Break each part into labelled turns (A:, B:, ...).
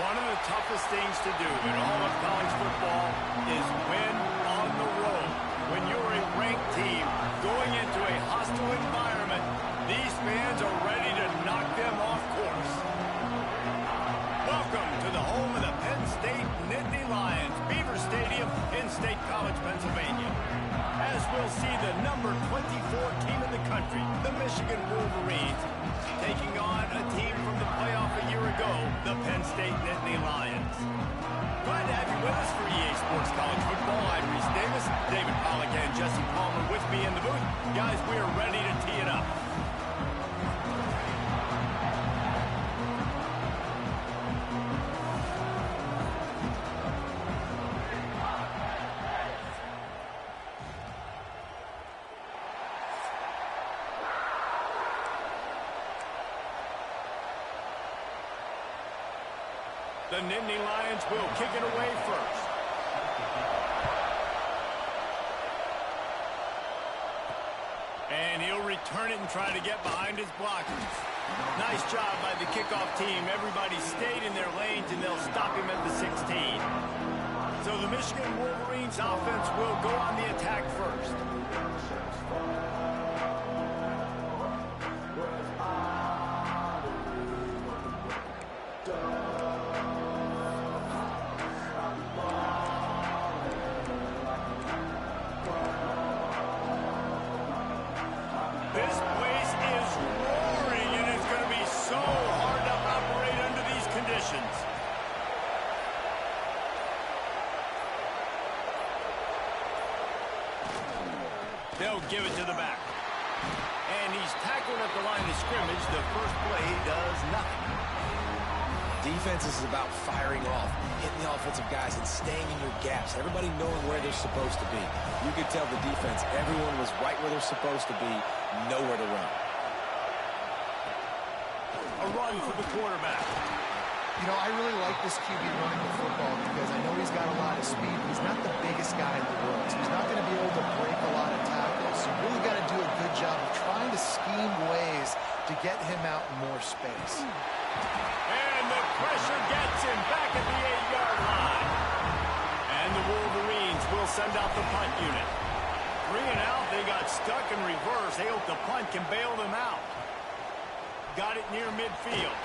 A: One of the toughest things to do in all of college football is win on the road. When you're a ranked team going into a hostile environment, these fans are ready to knock them off course. Welcome to the home of the Penn State Nittany Lions, Beaver Stadium in State College, Pennsylvania. As we'll see the number 24 team in the country, the Michigan Wolverines, taking on a team from the playoff a year ago, the Penn State Nittany Lions. Glad to have you with us for EA Sports College Football. I'm Reese Davis, David Pollack and Jesse Palmer with me in the booth. Guys, we are ready to tee it up. The Nittany Lions will kick it away first. And he'll return it and try to get behind his blockers. Nice job by the kickoff team. Everybody stayed in their lanes, and they'll stop him at the 16. So the Michigan Wolverines offense will go on the attack first. This place is roaring, and it's going to be so hard to operate under these conditions. They'll give it to the back. And he's tackled at the line of scrimmage. The first play does nothing.
B: Defense is about firing off, hitting the offensive guys, and staying in your gaps. Everybody knowing where they're supposed to be. You could tell the defense, everyone was right where they're supposed to be, nowhere to run.
A: A run for the quarterback.
C: You know, I really like this QB running the football because I know he's got a lot of speed. He's not the biggest guy in the world, so he's not going to be able to break a lot of tackles. So you really got to do a good job of trying to scheme ways to get him out in more space.
A: And the pressure gets him back at the 8-yard line. And the Wolverines will send out the punt unit. 3 and out, they got stuck in reverse. They hope the punt can bail them out. Got it near midfield.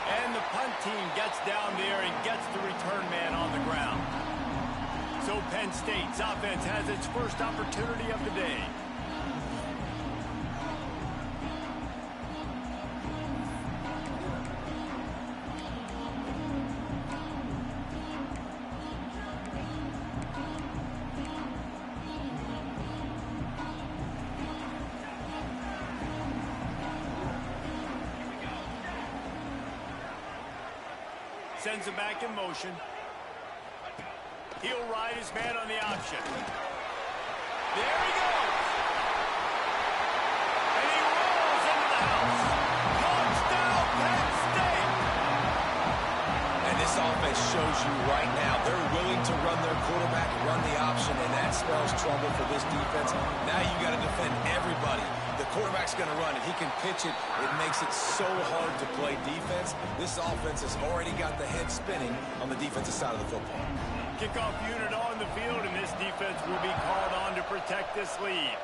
A: And the punt team gets down there and gets the return man on the ground. So Penn State's offense has its first opportunity of the day. Sends him back in motion. He'll ride his man on the option. There he goes. And he rolls into the house. Touchdown, Penn State.
B: And this offense shows you right now they're willing to run their quarterback, run the option, and that spells trouble for this defense. Now you got to defend everybody. The quarterback's going to run. If he can pitch it, it makes it so hard to play defense. This offense has already got the head spinning on the defensive side of the football.
A: Kickoff unit on the field, and this defense will be called on to protect this lead.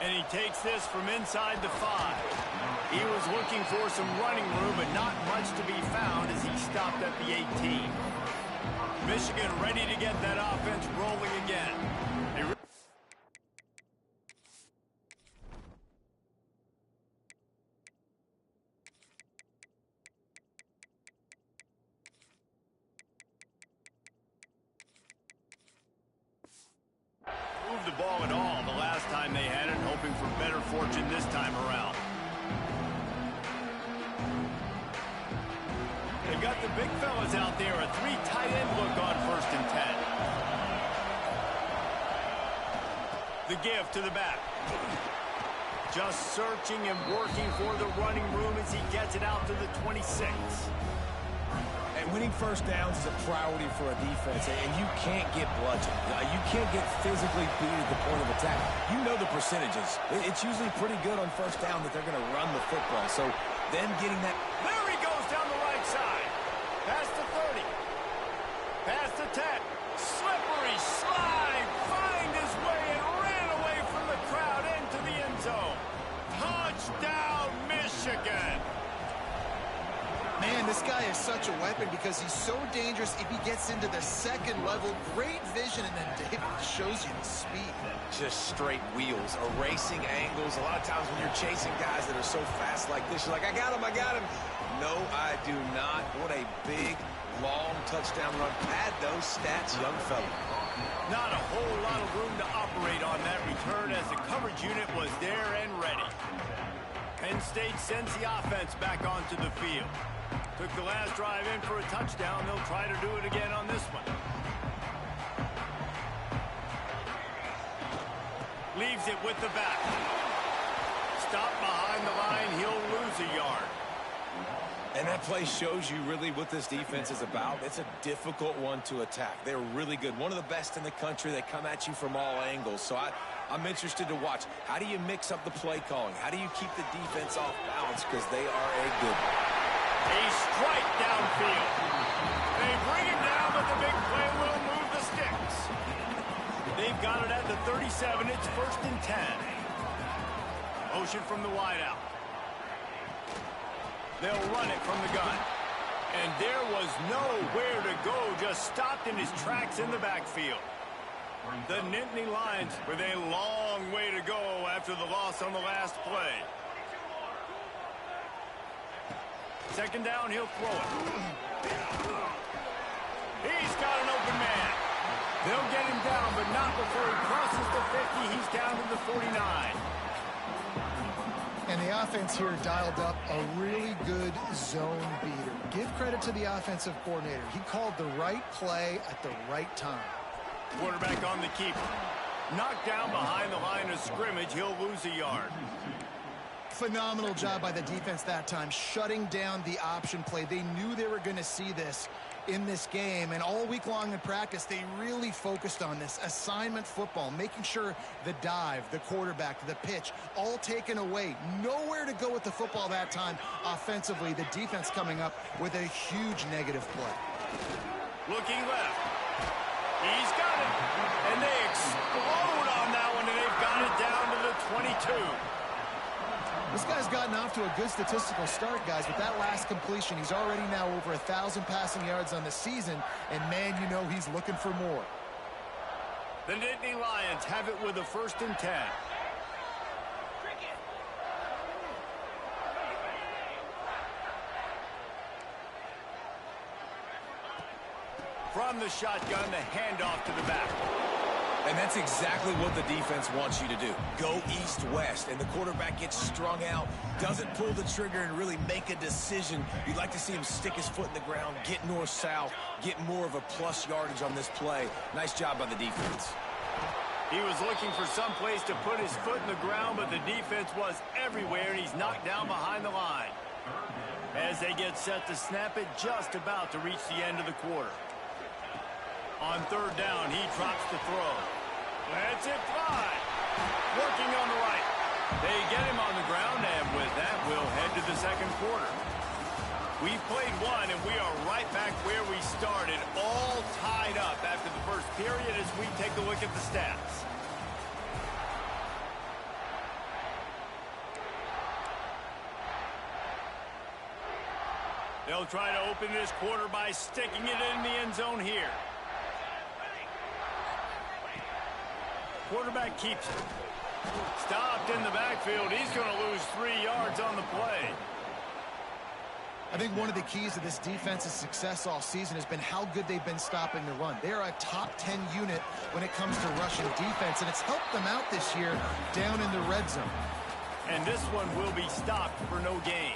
A: And he takes this from inside the 5. He was looking for some running room, but not much to be found as he stopped at the 18. Michigan ready to get that offense rolling again. The ball at all the last time they had it, hoping for better fortune this time around. They've got the big fellas out there, a 3 tight end look on 1st and 10. The give to the back. Just searching and working for the running room as he gets it out to the 26.
B: And winning first downs is a priority for a defense, and you can't get bludgeoned. You can't get physically beat at the point of attack. You know the percentages. It's usually pretty good on first down that they're going to run the football. So then getting that...
A: There he goes down the right
C: such a weapon because he's so dangerous if he gets into the second level. Great vision, and then David shows you the speed.
B: Just straight wheels, erasing angles. A lot of times when you're chasing guys that are so fast like this, you're like, I got him, I got him. No, I do not. What a big, long touchdown run. Pad those stats, young fella.
A: Not a whole lot of room to operate on that return as the coverage unit was there and ready. Penn State sends the offense back onto the field. Took the last drive in for a touchdown. They'll try to do it again on this one. Leaves it with the back. Stop behind the line. He'll lose a yard.
B: And that play shows you really what this defense is about. It's a difficult one to attack. They're really good. One of the best in the country. They come at you from all angles. So I'm interested to watch. How do you mix up the play calling? How do you keep the defense off balance? Because they are a good one.
A: A strike downfield. They bring it down, but the big play will move the sticks. They've got it at the 37. It's 1st and 10. Motion from the wideout. They'll run it from the gun. And there was nowhere to go, just stopped in his tracks in the backfield. The Nittany Lions with a long way to go after the loss on the last play. Second down, he'll throw it. He's got an open man. They'll get him down, but not before he crosses the 50. He's down to the 49.
C: And the offense here dialed up a really good zone beater. Give credit to the offensive coordinator. He called the right play at the right time.
A: Quarterback on the keeper. Knocked down behind the line of scrimmage. He'll lose a yard.
C: Phenomenal job by the defense that time, shutting down the option play. They knew they were going to see this in this game, and all week long in practice, they really focused on this assignment football, making sure the dive, the quarterback, the pitch, all taken away. Nowhere to go with the football that time offensively. The defense coming up with a huge negative play.
A: Looking left. He's got it. And they explode on that one, and they've got it down to the 22.
C: This guy's gotten off to a good statistical start, guys. With that last completion, he's already now over 1,000 passing yards on the season, and man, you know he's looking for more.
A: The Nittany Lions have it with a 1st and 10. From the shotgun, the handoff to the back.
B: And that's exactly what the defense wants you to do. Go east-west, and the quarterback gets strung out, doesn't pull the trigger and really make a decision. You'd like to see him stick his foot in the ground, get north-south, get more of a plus yardage on this play. Nice job by the defense.
A: He was looking for some place to put his foot in the ground, but the defense was everywhere, and he's knocked down behind the line. As they get set to snap it, just about to reach the end of the quarter. On 3rd down, he drops the throw. Lets it fly. Working on the right. They get him on the ground, and with that, we'll head to the second quarter. We've played one, and we are right back where we started, all tied up after the first period as we take a look at the stats. They'll try to open this quarter by sticking it in the end zone here. Quarterback keeps it. Stopped in the backfield. He's going to lose 3 yards on the play.
C: I think one of the keys to this defense's success all season has been how good they've been stopping the run. They are a top 10 unit when it comes to rushing defense, and it's helped them out this year down in the red zone.
A: And this one will be stopped for no gain.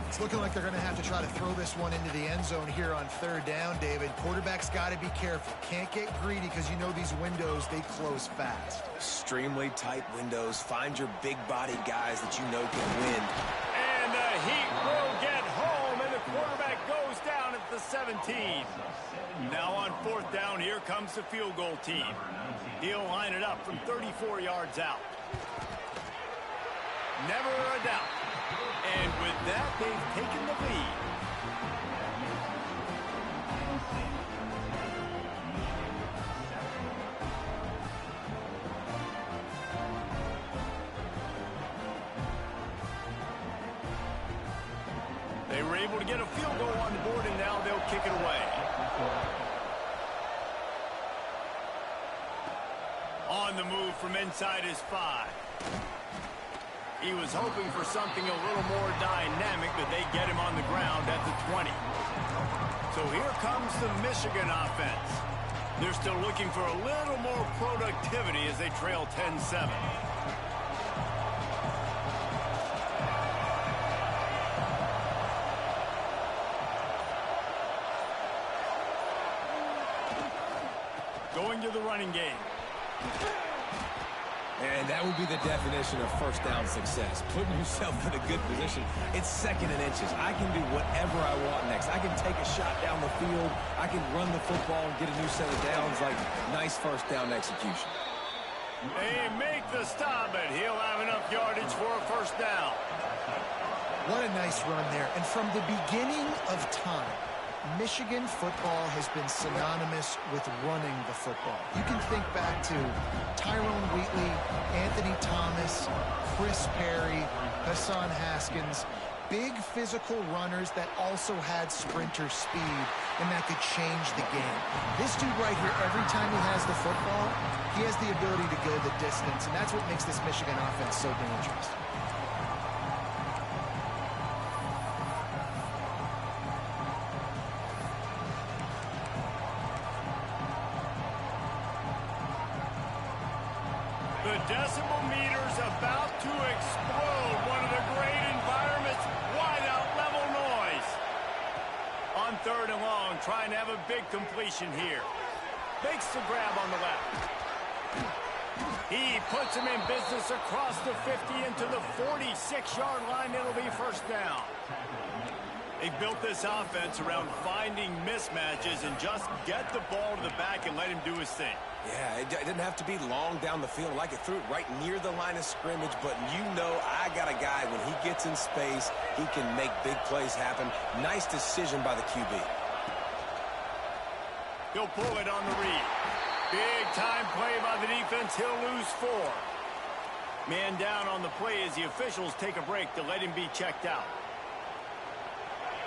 C: It's looking like they're going to have to try to throw this one into the end zone here on 3rd down, David. Quarterback's got to be careful. Can't get greedy because you know these windows, they close fast.
B: Extremely tight windows. Find your big body guys that you know can win.
A: And the Heat will get home, and the quarterback goes down at the 17. Now on 4th down, here comes the field goal team. He'll line it up from 34 yards out. Never a doubt. And with that, they've taken the lead. They able to get a field goal on the board, and now they'll kick it away. On the move from inside his 5. He was hoping for something a little more dynamic, but they get him on the ground at the 20. So here comes the Michigan offense. They're still looking for a little more productivity as they trail 10-7. Going to the running game.
B: And that would be the definition of first down success. Putting yourself in a good position. It's 2nd and inches. I can do whatever I want next. I can take a shot down the field. I can run the football and get a new set of downs. Like, nice first down execution.
A: They make the stop, but he'll have enough yardage for a first down.
C: What a nice run there. And from the beginning of time, Michigan football has been synonymous with running the football. You can think back to Tyrone Wheatley, Anthony Thomas, Chris Perry, Hassan Haskins. Big physical runners that also had sprinter speed and that could change the game. This dude right here, every time he has the football, he has the ability to go the distance, and that's what makes this Michigan offense so dangerous.
A: The decibel meter's about to explode. One of the great environments, wide-out level noise. On 3rd and long, trying to have a big completion here. Makes the grab on the left. He puts him in business across the 50 into the 46-yard line. It'll be first down. They've built this offense around finding mismatches and just get the ball to the back and let him do his thing.
B: Yeah, it didn't have to be long down the field. Like, it threw it right near the line of scrimmage, but you know I got a guy, when he gets in space, he can make big plays happen. Nice decision by the QB.
A: He'll pull it on the read. Big time play by the defense. He'll lose 4. Man down on the play as the officials take a break to let him be checked out.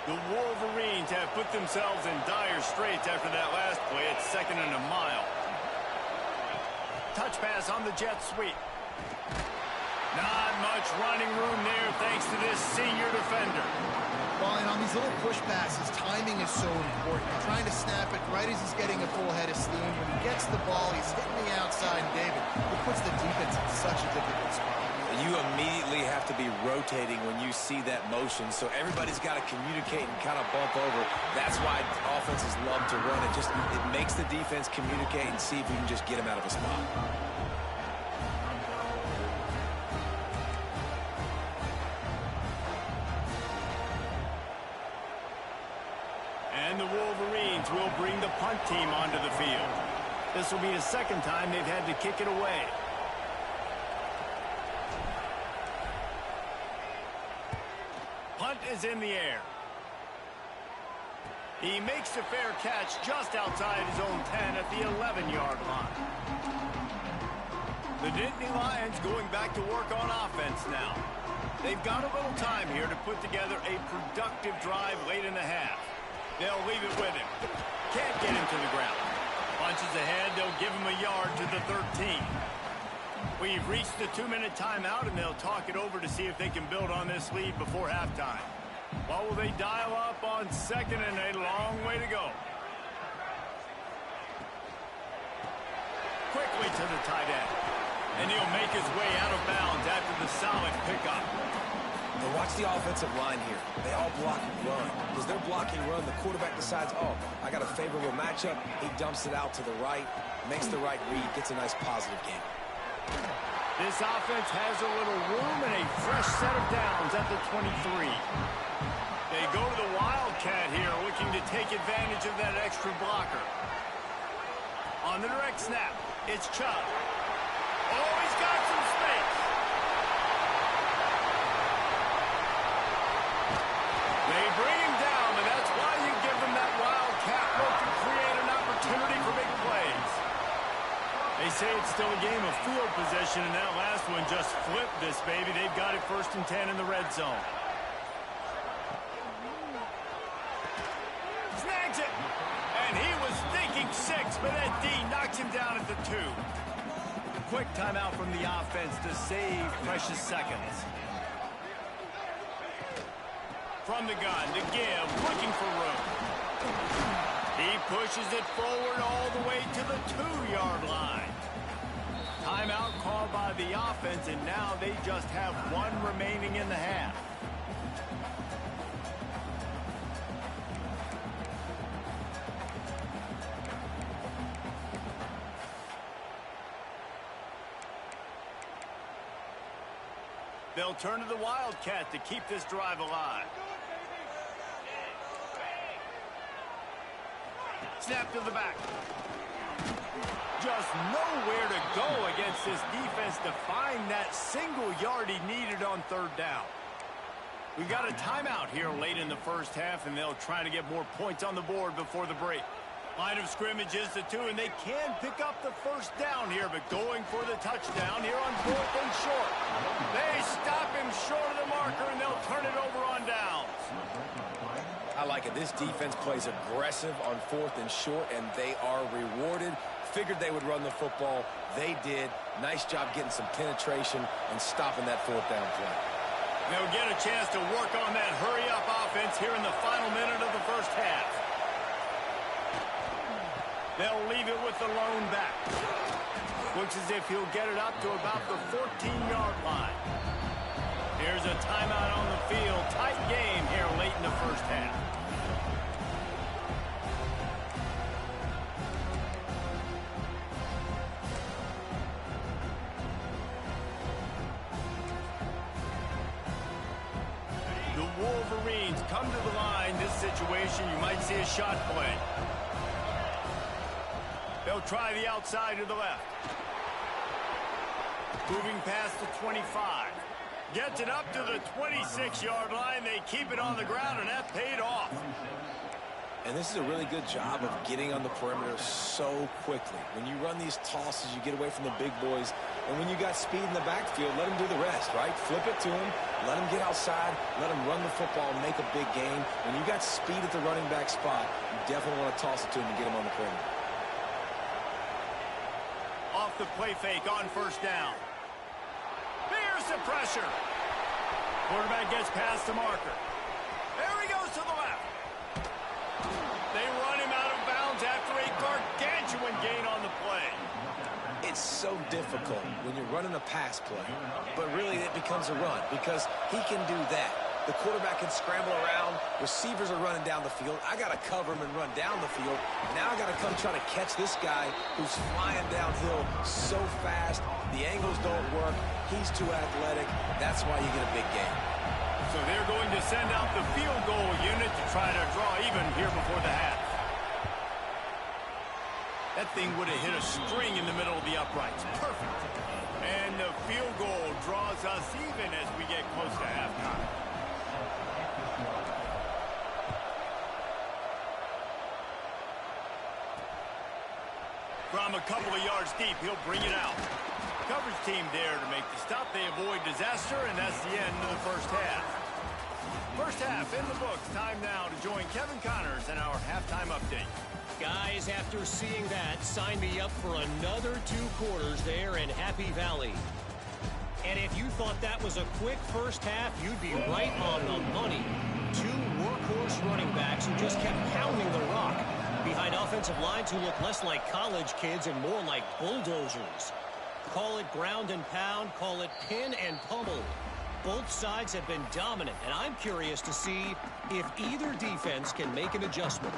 A: The Wolverines have put themselves in dire straits after that last play. It's 2nd and a mile. Touch pass on the jet sweep. Not much running room there thanks to this senior defender.
C: Well, and on these little push passes, timing is so important. Trying to snap it right as he's getting a full head of steam. When he gets the ball, he's hitting the outside, David. It puts the defense in such a difficult spot.
B: You immediately have to be rotating when you see that motion, so everybody's got to communicate and kind of bump over. That's why offenses love to run it. It makes the defense communicate and see if we can just get him out of a spot.
A: And the Wolverines will bring the punt team onto the field. This will be the 2nd time they've had to kick it away. Punt is in the air. He makes a fair catch just outside his own 10 at the 11-yard line. The Nittany Lions going back to work on offense now. They've got a little time here to put together a productive drive late in the half. They'll leave it with him. Can't get him to the ground. Punches ahead, they'll give him a yard to the 13. We've reached the 2-minute timeout, and they'll talk it over to see if they can build on this lead before halftime. What will they dial up on 2nd and a long way to go? Quickly to the tight end. And he'll make his way out of bounds after the solid pickup.
B: Now watch the offensive line here. They all block and run. Because they're blocking run, the quarterback decides, oh, I got a favorable matchup. He dumps it out to the right, makes the right read, gets a nice positive game.
A: This offense has a little room and a fresh set of downs at the 23. They go to the Wildcat here, looking to take advantage of that extra blocker. On the direct snap, it's Chubb. Oh, he's got some space. They bring him down, and that's why you give them that Wildcat look to create an opportunity for big plays. They say it's still a game of field possession, and that last one just flipped this baby. They've got it 1st and 10 in the red zone. Knocks him down at the 2. Quick timeout from the offense to save precious seconds. From the gun to give, looking for room. He pushes it forward all the way to the 2-yard line. Timeout called by the offense, and now they just have 1 remaining in the half. They'll turn to the Wildcat to keep this drive alive. Snap to the back. Just nowhere to go against this defense to find that single yard he needed on 3rd down. We've got a timeout here late in the first half, and they'll try to get more points on the board before the break. Line of scrimmage is the 2, and they can pick up the 1st down here, but going for the touchdown here on 4th and short. They stop him short of the marker, and they'll turn it over on downs.
B: I like it. This defense plays aggressive on 4th and short, and they are rewarded. Figured they would run the football. They did. Nice job getting some penetration and stopping that 4th down play.
A: They'll get a chance to work on that hurry-up offense here in the final minute of the first half. They'll leave it with the lone back. Looks as if he'll get it up to about the 14-yard line. Here's a timeout on the field. Tight game here late in the first half. The Wolverines come to the line. This situation, you might see a shot play. They'll try the outside to the left. Moving past the 25. Gets it up to the 26-yard line. They keep it on the ground, and that paid off.
B: And this is a really good job of getting on the perimeter so quickly. When you run these tosses, you get away from the big boys. And when you got speed in the backfield, let them do the rest, right? Flip it to him, let him get outside, let him run the football and make a big game. When you got speed at the running back spot, you definitely want to toss it to him and get him on the perimeter.
A: Off the play fake on 1st down. There's the pressure. Quarterback gets past the marker. There he goes to the left. They run him out of bounds after a gargantuan gain on the play.
B: It's so difficult when you're running a pass play, but really it becomes a run because he can do that. The quarterback can scramble around. Receivers are running down the field. I got to cover him and run down the field. Now I got to come try to catch this guy who's flying downhill so fast. The angles don't work. He's too athletic. That's why you get a big game.
A: So they're going to send out the field goal unit to try to draw even here before the half. That thing would have hit a string in the middle of the uprights. Perfect. And the field goal draws us even as we get close to halftime. From a couple of yards deep, he'll bring it out. Coverage team there to make the stop. They avoid disaster, and that's the end of the first half. First half in the books. Time now to join Kevin Connors in our halftime update.
D: Guys, after seeing that, sign me up for another 2 quarters there in Happy Valley. And if you thought that was a quick first half, you'd be right on the money. 2 workhorse running backs who just kept pounding the rock behind offensive lines who look less like college kids and more like bulldozers. Call it ground and pound, call it pin and pummel. Both sides have been dominant, and I'm curious to see if either defense can make an adjustment.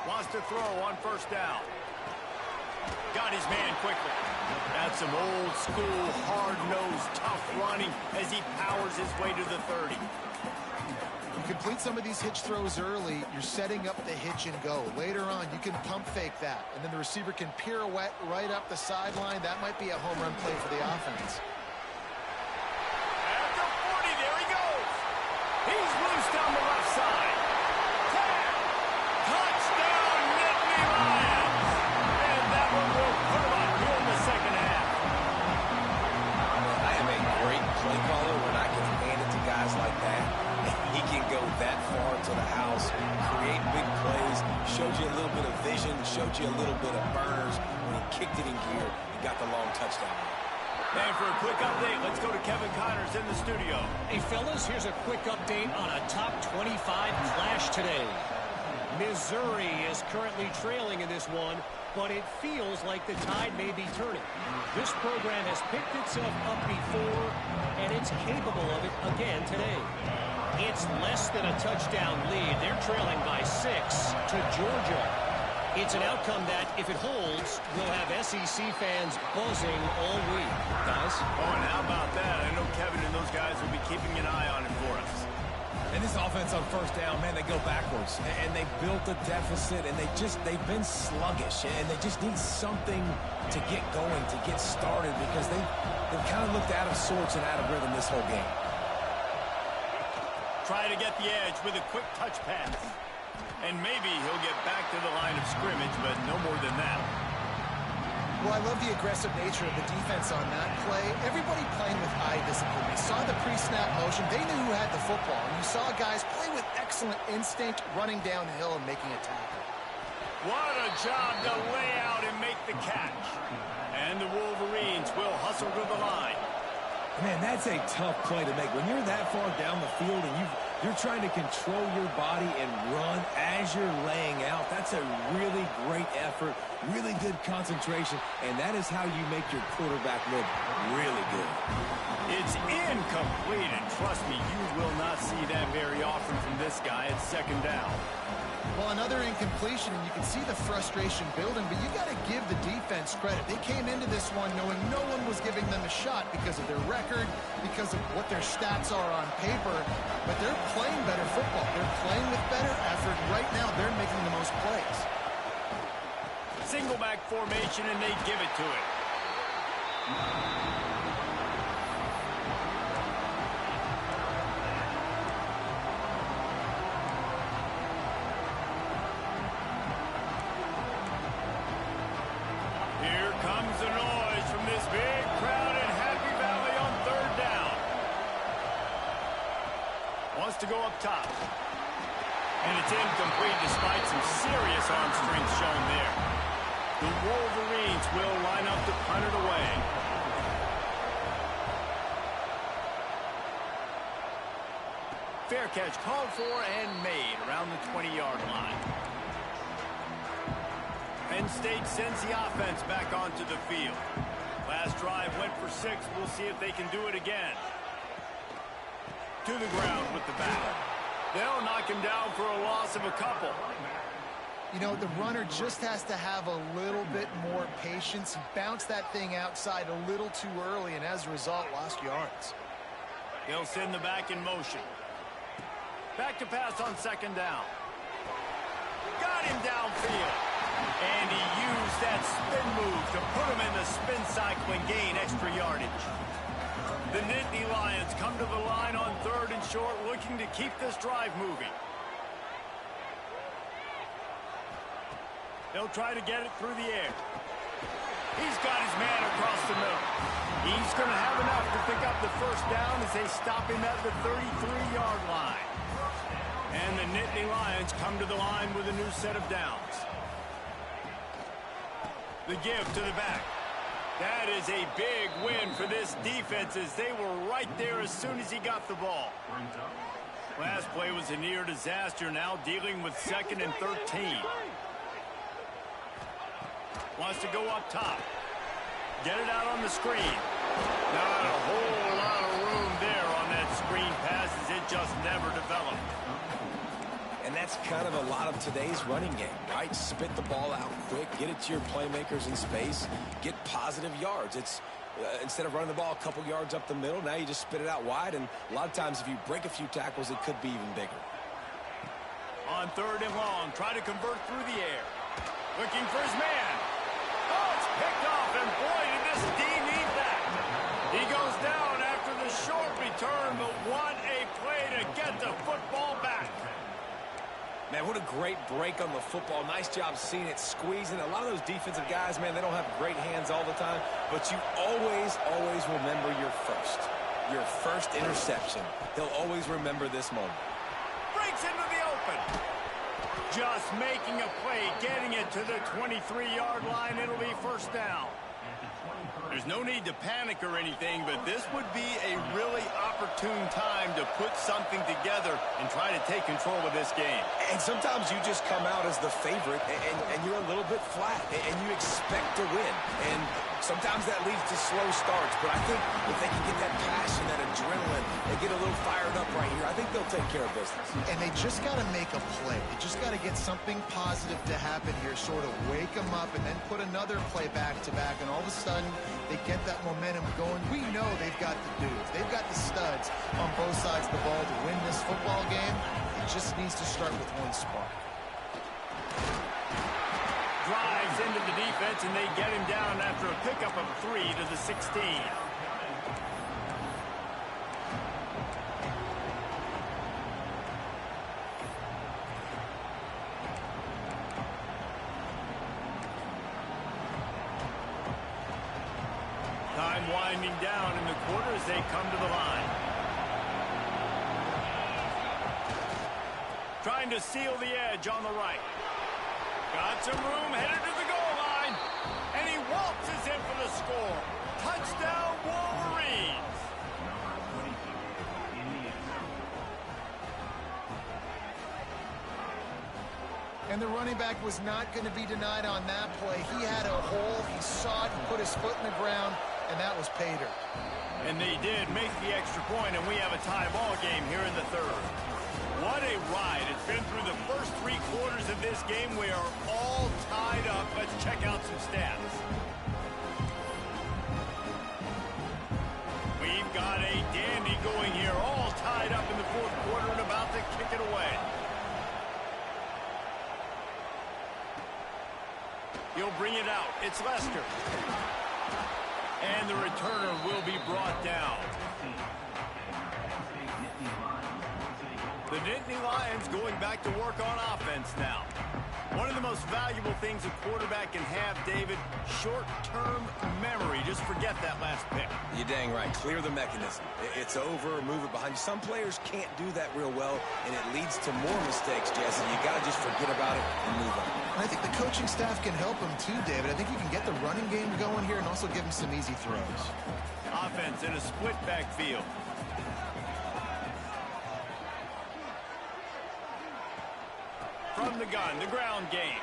A: Wants to throw on 1st down. Got his man quickly. That's some old school, hard-nosed, tough running as he powers his way to the 30.
C: You complete some of these hitch throws early, you're setting up the hitch and go. Later on, you can pump fake that, and then the receiver can pirouette right up the sideline. That might be a home run play for the offense.
A: At the 40, there he goes. He's loose down the left side. Touchdown, Nittany Lions. And that one will put him up here in the second half.
B: I am a great play caller when I can hand it to guys like that. that far to the house, create big plays, showed you a little bit of vision, showed you a little bit of burners when he kicked it in gear and got the long touchdown.
A: And for a quick update, let's go to Kevin Connors in the studio.
D: Hey, fellas, here's a quick update on a top 25 clash today. Missouri is currently trailing in this one, but it feels like the tide may be turning. This program has picked itself up before, and it's capable of it again today. It's less than a touchdown lead. They're trailing by 6 to Georgia. It's an outcome that, if it holds, will have SEC fans buzzing all week. Guys?
A: Oh, and how about that? I know Kevin and those guys will be keeping an eye on it for us.
B: And this offense on first down, man, they go backwards. And they built a deficit, and they've been sluggish. And they just need something to get going, to get started, because they've kind of looked out of sorts and out of rhythm this whole game.
A: Try to get the edge with a quick touch pass. And maybe he'll get back to the line of scrimmage, but no more than that.
C: Well, I love the aggressive nature of the defense on that play. Everybody playing with eye discipline. They saw the pre-snap motion. They knew who had the football. And you saw guys play with excellent instinct, running downhill and making a tackle.
A: What a job to lay out and make the catch. And the Wolverines will hustle to the line.
B: Man, that's a tough play to make. When you're that far down the field and you're trying to control your body and run as you're laying out, that's a really great effort, really good concentration, and that is how you make your quarterback look really good.
A: It's incomplete, and trust me, you will not see that very often from this guy at second down.
C: Well, another incompletion, and you can see the frustration building, but you got to give the defense credit. They came into this one knowing no one was giving them a shot because of their record, because of what their stats are on paper, but they're playing better football. They're playing with better effort. Right now, they're making the most plays.
A: Single back formation, and they give it to it. The noise from this big crowd in Happy Valley on third down. Wants to go up top. And it's incomplete despite some serious arm strength shown there. The Wolverines will line up to punt it away. Fair catch called for and made around the 20-yard line. Penn State sends the offense back onto the field. Last drive went for 6. We'll see if they can do it again. To the ground with the back. They'll knock him down for a loss of a couple.
C: You know, the runner just has to have a little bit more patience. He bounced that thing outside a little too early, and as a result, lost yards.
A: They'll send the back in motion. Back to pass on second down. Got him downfield. And he used that spin move to put him in the spin cycle and gain extra yardage. The Nittany Lions come to the line on third and short, looking to keep this drive moving. They'll try to get it through the air. He's got his man across the middle. He's going to have enough to pick up the first down as they stop him at the 33-yard line. And the Nittany Lions come to the line with a new set of downs. The give to the back. That is a big win for this defense as they were right there as soon as he got the ball. Last play was a near disaster, now dealing with 2nd and 13. Wants to go up top. Get it out on the screen. Not a whole lot of room there on that screen pass as it just never developed.
B: And that's kind of a lot of today's running game, right? Spit the ball out quick, get it to your playmakers in space, get positive yards. It's instead of running the ball a couple yards up the middle, now you just spit it out wide, and a lot of times if you break a few tackles, it could be even bigger.
A: On third and long, try to convert through the air. Looking for his man. Oh, it's picked off, and boy, did this D need that. He goes down after the short return, but what a play to get the football back.
B: Man, what a great break on the football. Nice job seeing it squeezing. A lot of those defensive guys, man, they don't have great hands all the time, but you always, always remember your first interception. He'll always remember this moment.
A: Breaks gets into the open. Just making a play, getting it to the 23-yard line. It'll be first down. There's no need to panic or anything, but this would be a really opportune time to put something together and try to take control of this game.
B: And sometimes you just come out as the favorite, and you're a little bit flat, and you expect to win. And sometimes that leads to slow starts, but I think if they can get that passion, that adrenaline, and get a little fired up right here, I think they'll take care of business.
C: And they just got to make a play. They just got to get something positive to happen here, sort of wake them up, and then put another play back-to-back, and all of a sudden they get that momentum going. We know they've got the dudes. They've got the studs on both sides of the ball to win this football game. It just needs to start with one spark.
A: Drives into the defense, and they get him down after a pickup of 3 to the 16. Time winding down in the quarter as they come to the line. Trying to seal the edge on the right. Got some room, headed to the goal line. And he waltzes in for the score. Touchdown, Wolverines.
C: And the running back was not going to be denied on that play. He had a hole, he saw it, he put his foot in the ground, and that was pay dirt.
A: And they did make the extra point, and we have a tie ball game here in the third. What a ride. It's been through the first 3 quarters of this game. We are all tied up. Let's check out some stats. We've got a dandy going here, all tied up in the fourth quarter and about to kick it away. He'll bring it out. It's Lester. And the returner will be brought down. The Nittany Lions going back to work on offense now. One of the most valuable things a quarterback can have, David, short-term memory. Just forget that last pick.
B: You're dang right. Clear the mechanism. It's over, move it behind you. Some players can't do that real well, and it leads to more mistakes, Jesse. You got to just forget about it and move on.
C: I think the coaching staff can help him too, David. I think you can get the running game going here and also give him some easy throws.
A: Offense in a split backfield. From the gun, the ground game.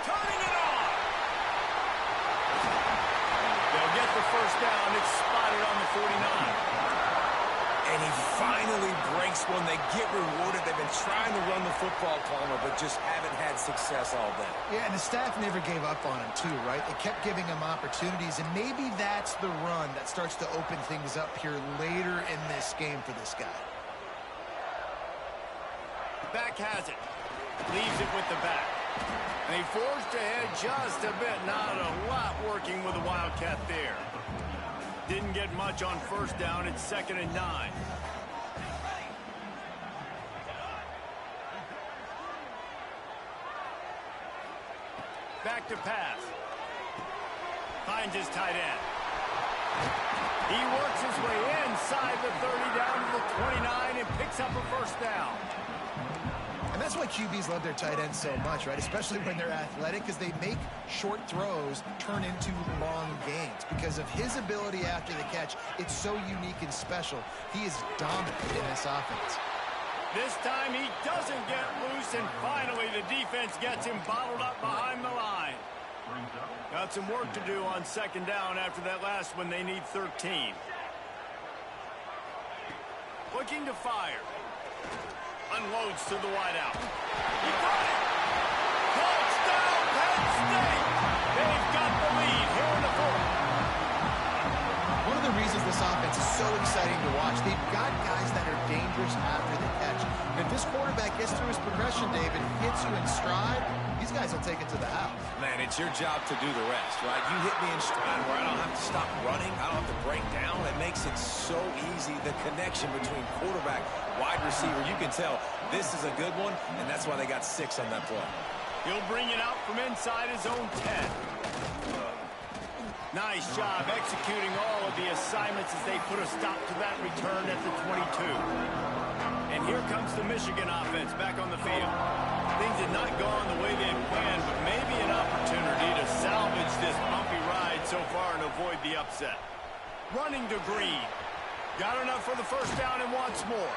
A: Turning it on! They'll get the first down. It's spotted on the 49.
B: And he finally breaks one. They get rewarded. They've been trying to run the football, Palmer, but just haven't had success all day.
C: Yeah, and the staff never gave up on him too, right? They kept giving him opportunities, and maybe that's the run that starts to open things up here later in this game for this guy.
A: Back has it. Leaves it with the back. They forged ahead just a bit. Not a lot working with the Wildcat there. Didn't get much on first down. It's 2nd and 9. Back to pass. Finds his tight end. He works his way inside the 30 down to the 29 and picks up a first down.
C: And that's why QBs love their tight ends so much, right? Especially when they're athletic, because they make short throws turn into long gains. Because of his ability after the catch, it's so unique and special. He is dominant in this offense.
A: This time he doesn't get loose, and finally the defense gets him bottled up behind the line. Got some work to do on 2nd down after that last one. They need 13. Looking to fire. Unloads to the wideout. He got it! Touchdown, Penn State! They've got the lead here in the fourth.
C: One of the reasons this offense is so exciting to watch, they've got guys that are dangerous after the catch. And if this quarterback gets through his progression, David, hits you in stride, these guys will take it to the house.
B: Man, it's your job to do the rest, right? You hit me in stride where I don't have to stop running. I don't have to break down. It makes it so easy. The connection between quarterback, wide receiver, you can tell this is a good one, and that's why they got 6 on that play.
A: He'll bring it out from inside his own 10. Nice job executing all of the assignments as they put a stop to that return at the 22. And here comes the Michigan offense back on the field. Things had not gone the way they had planned, but maybe an opportunity to salvage this bumpy ride so far and avoid the upset. Running to Green. Got enough for the first down and wants more.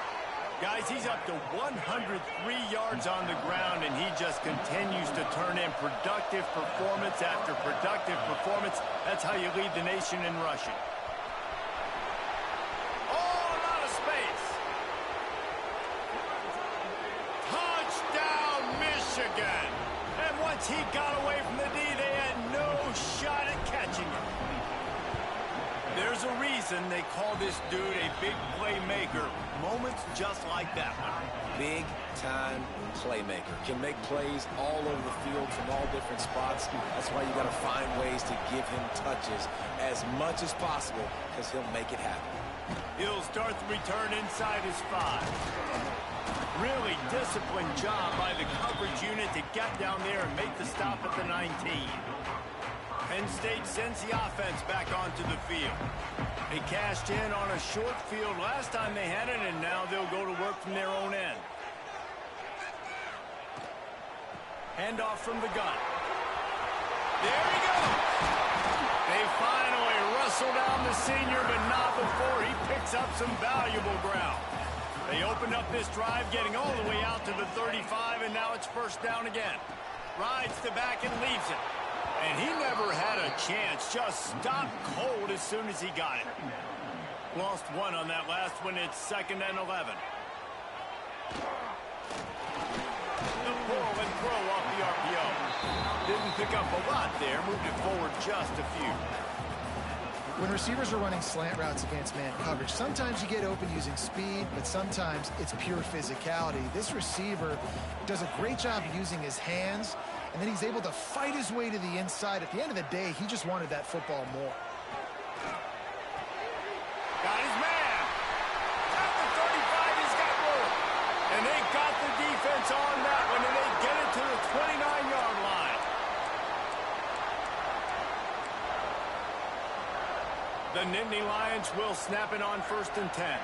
A: Guys, he's up to 103 yards on the ground, and he just continues to turn in productive performance after productive performance. That's how you lead the nation in rushing. Oh, a lot of space. Touchdown, Michigan. And once he got away from the D, they had no shot at catching him. There's a reason they call this dude a big playmaker. Moments just like that one.
B: Big-time playmaker. Can make plays all over the field from all different spots. That's why you got to find ways to give him touches as much as possible, because he'll make it happen.
A: He'll start the return inside his 5. Really disciplined job by the coverage unit to get down there and make the stop at the 19. Penn State sends the offense back onto the field. They cashed in on a short field last time they had it, and now they'll go to work from their own end. Handoff from the gun. There he goes. They finally wrestle down the senior, but not before he picks up some valuable ground. They opened up this drive, getting all the way out to the 35, and now it's first down again. Rides to back and leaves it. And he never had a chance, just stopped cold as soon as he got it. Lost one on that last one. It's 2nd and 11. The pull and throw off the RPO. Didn't pick up a lot there, moved it forward just a few.
C: When receivers are running slant routes against man coverage, sometimes you get open using speed, but sometimes it's pure physicality. This receiver does a great job using his hands, and then he's able to fight his way to the inside. At the end of the day, he just wanted that football more.
A: Got his man. At the 35, he's got room. And they got the defense on that one, and they get it to the 29-yard line. The Nittany Lions will snap it on 1st and 10.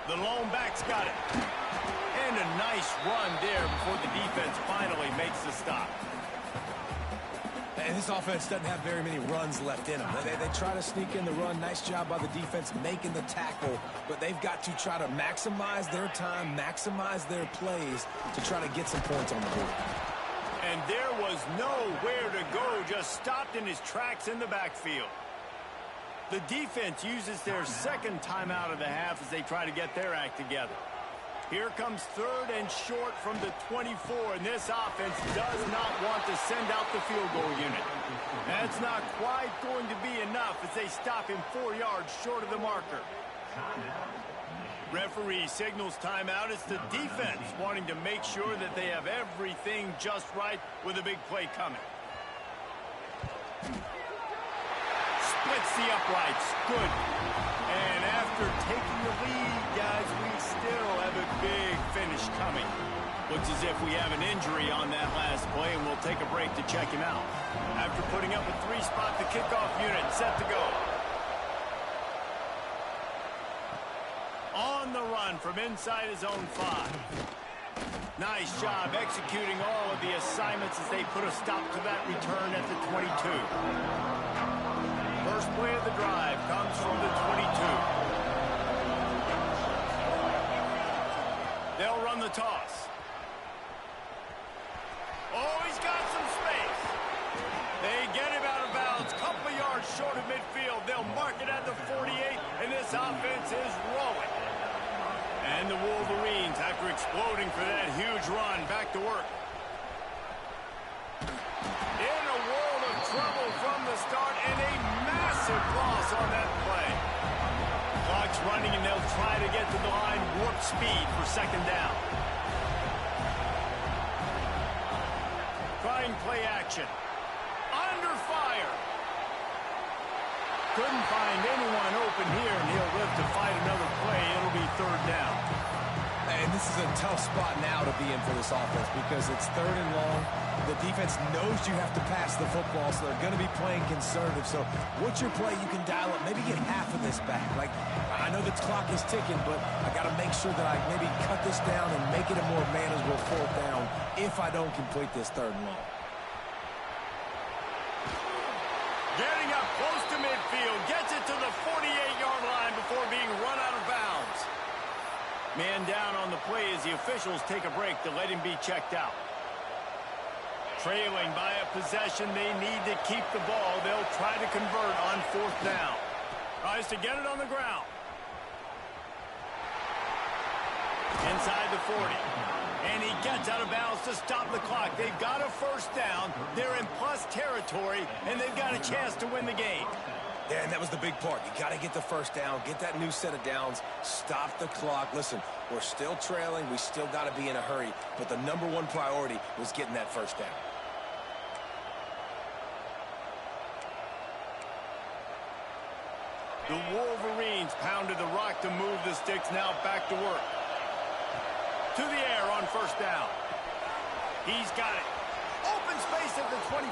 A: The lone back's got it. And a nice run there before the defense finally makes the stop.
B: And this offense doesn't have very many runs left in them. They try to sneak in the run. Nice job by the defense making the tackle. But they've got to try to maximize their time, maximize their plays to try to get some points on the board.
A: And there was nowhere to go, just stopped in his tracks in the backfield. The defense uses their second timeout of the half as they try to get their act together. Here comes 3rd and short from the 24, and this offense does not want to send out the field goal unit. That's not quite going to be enough as they stop him 4 yards short of the marker. Referee signals timeout. It's the defense wanting to make sure that they have everything just right with a big play coming. Splits the uprights. Good. And after taking the lead, guys, we still have a big finish coming. Looks as if we have an injury on that last play, and we'll take a break to check him out. After putting up a 3-spot, the kickoff unit set to go. On the run from inside his own 5. Nice job executing all of the assignments as they put a stop to that return at the 22. First play of the drive comes from the 22. They'll run the toss. Oh, he's got some space. They get him out of bounds. Couple of yards short of midfield. They'll mark it at the 48, and this offense is rolling. And the Wolverines, after exploding for that huge run, back to work. In a world of trouble from the start, and a massive loss on that play. Clock's running, and they'll try to get to the line, warp speed for 2nd down. Trying play action. Under fire. Couldn't find anyone open here, and he'll live to fight another play. It'll be 3rd down.
B: And this This is a tough spot now to be in for this offense because it's 3rd and long. The defense knows you have to pass the football, so they're going to be playing conservative. So what's your play you can dial up? Maybe get half of this back. Like, I know the clock is ticking, but I got to make sure that I maybe cut this down and make it a more manageable 4th down if I don't complete this 3rd and long.
A: Getting up close to midfield, gets it to the 48-yard line before being run out of bounds. Man down on the play as the officials take a break to let him be checked out. Trailing by a possession, they need to keep the ball. They'll try to convert on 4th down. Tries to get it on the ground. Inside the 40. And he gets out of bounds to stop the clock. They've got a 1st down. They're in plus territory, and they've got a chance to win the game.
B: Yeah, and that was the big part. You got to get the 1st down, get that new set of downs, stop the clock. Listen, we're still trailing. We still got to be in a hurry. But the #1 priority was getting that 1st down.
A: The Wolverines pounded the rock to move the sticks. Now back to work. To the air on 1st down. He's got it. Open space at the 25.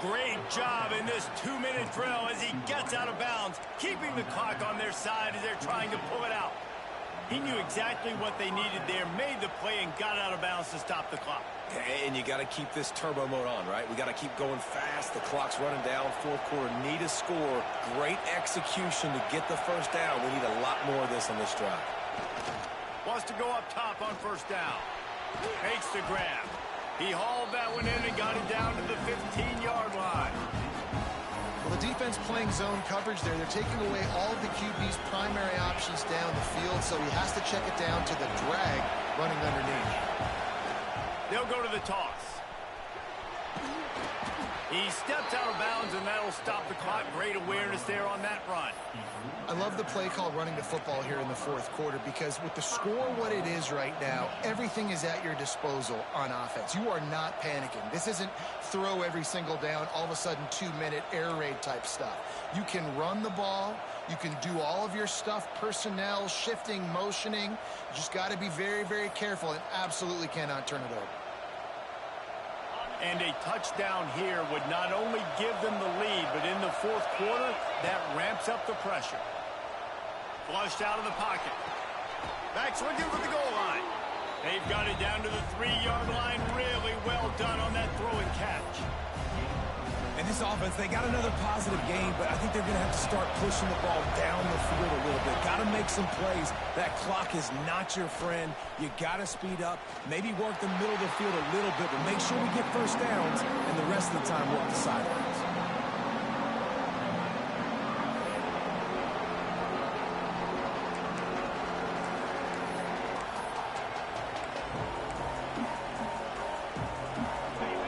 A: Great job in this 2-minute drill as he gets out of bounds, keeping the clock on their side as they're trying to pull it out. He knew exactly what they needed there, made the play, and got out of bounds to stop the clock.
B: And you got to keep this turbo mode on, right? We got to keep going fast. The clock's running down. 4th quarter, need a score. Great execution to get the 1st down. We need a lot more of this on this drive.
A: Wants to go up top on 1st down. Makes the grab. He hauled that one in and got it down to the 15-yard line.
C: Well, the defense playing zone coverage there. They're taking away all of the QB's primary options down the field, so he has to check it down to the drag running underneath.
A: They'll go to the toss. He stepped out of bounds, and that'll stop the clock. Great awareness there on that run.
C: I love the play call running the football here in the 4th quarter because with the score what it is right now, everything is at your disposal on offense. You are not panicking. This isn't throw every single down, all of a sudden 2-minute air raid type stuff. You can run the ball. You can do all of your stuff, personnel, shifting, motioning. You just got to be very, very careful and absolutely cannot turn it over.
A: And a touchdown here would not only give them the lead, but in the 4th quarter, that ramps up the pressure. Flushed out of the pocket. Back swinging for the goal line. They've got it down to the 3-yard line. Really well done on that throw and catch.
B: And this offense, they got another positive game, but I think they're going to have to start pushing the ball down the field a little bit. Got to make some plays. That clock is not your friend. You got to speed up, maybe work the middle of the field a little bit, but make sure we get 1st downs, and the rest of the time work the sidelines.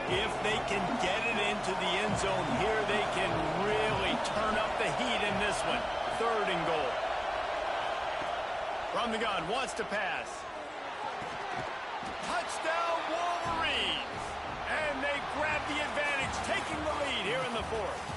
A: If they can get it into the end zone here, they can really turn up the heat in this one. 3rd and goal. From the gun, wants to pass. Touchdown, Wolverines! And they grab the advantage, taking the lead here in the 4th.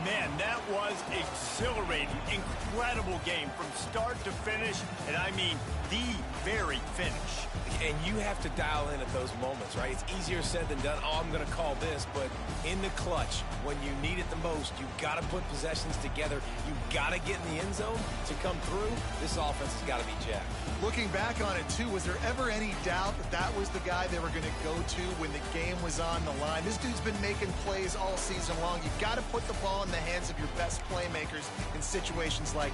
A: Man, that was exhilarating. Incredible game from start to finish, and I mean the very finish.
B: And you have to dial in at those moments, right? It's easier said than done. Oh, I'm going to call this, but in the clutch, when you need it the most, you got to put possessions together. You got to get in the end zone to come through. This offense has got to be jacked.
C: Looking back on it, too, was there ever any doubt that that was the guy they were going to go to when the game was on the line? This dude's been making plays all season long. You've got to put the ball in the hands of your best playmakers in situations like